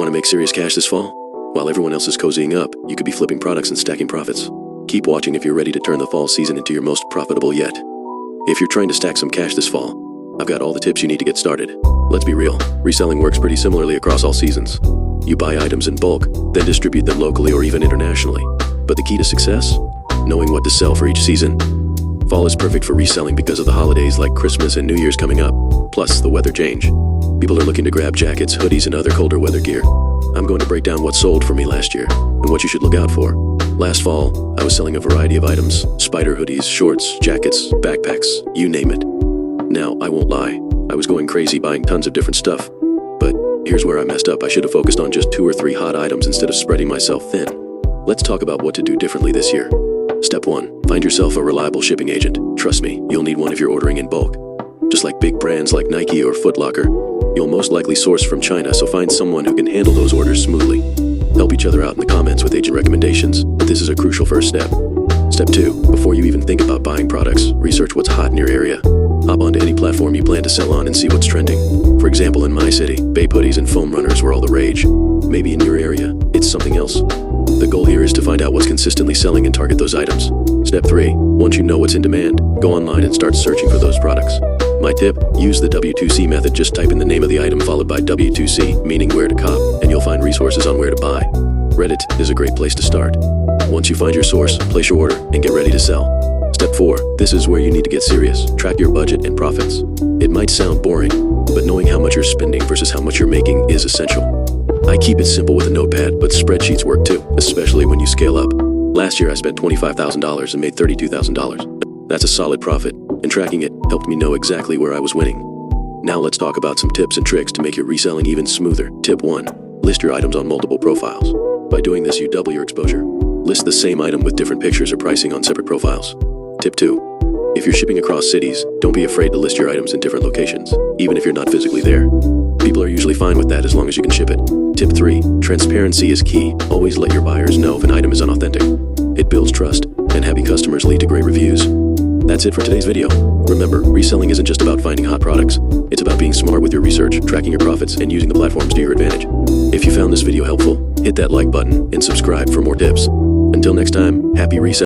Want to make serious cash this fall? While everyone else is cozying up, you could be flipping products and stacking profits. Keep watching if you're ready to turn the fall season into your most profitable yet. If you're trying to stack some cash this fall, I've got all the tips you need to get started. Let's be real, reselling works pretty similarly across all seasons. You buy items in bulk, then distribute them locally or even internationally. But the key to success? Knowing what to sell for each season. Fall is perfect for reselling because of the holidays like Christmas and New Year's coming up, plus the weather change. People are looking to grab jackets, hoodies, and other colder weather gear. I'm going to break down what sold for me last year and what you should look out for. Last fall, I was selling a variety of items: spider hoodies, shorts, jackets, backpacks, you name it. Now, I won't lie, I was going crazy buying tons of different stuff. But here's where I messed up. I should have focused on just 2 or 3 hot items instead of spreading myself thin. Let's talk about what to do differently this year. Step 1. Find yourself a reliable shipping agent. Trust me, you'll need one if you're ordering in bulk. Just like big brands like Nike or Foot Locker, you'll most likely source from China, so find someone who can handle those orders smoothly. Help each other out in the comments with agent recommendations. This is a crucial first step. Step 2. Before you even think about buying products, research what's hot in your area. Hop onto any platform you plan to sell on and see what's trending. For example, in my city, Bape hoodies and foam runners were all the rage. Maybe in your area, it's something else. The goal here is to find out what's consistently selling and target those items. Step 3. Once you know what's in demand, go online and start searching for those products. My tip, use the W2C method. Just type in the name of the item followed by W2C, meaning where to cop, and you'll find resources on where to buy. Reddit is a great place to start. Once you find your source, place your order and get ready to sell. Step 4. This is where you need to get serious. Track your budget and profits. It might sound boring, but knowing how much you're spending versus how much you're making is essential. I keep it simple with a notepad, but spreadsheets work too, especially when you scale up. Last year I spent $25,000 and made $32,000. That's a solid profit, and tracking it helped me know exactly where I was winning. Now let's talk about some tips and tricks to make your reselling even smoother. Tip 1. List your items on multiple profiles. By doing this, you double your exposure. List the same item with different pictures or pricing on separate profiles. Tip 2. If you're shipping across cities, don't be afraid to list your items in different locations, even if you're not physically there. People are usually fine with that as long as you can ship it. Tip 3. Transparency is key. Always let your buyers know if an item is unauthentic. It builds trust, and happy customers lead to great reviews. That's it for today's video. Remember, reselling isn't just about finding hot products. It's about being smart with your research, tracking your profits, and using the platforms to your advantage. If you found this video helpful, hit that like button and subscribe for more tips. Until next time, happy reselling.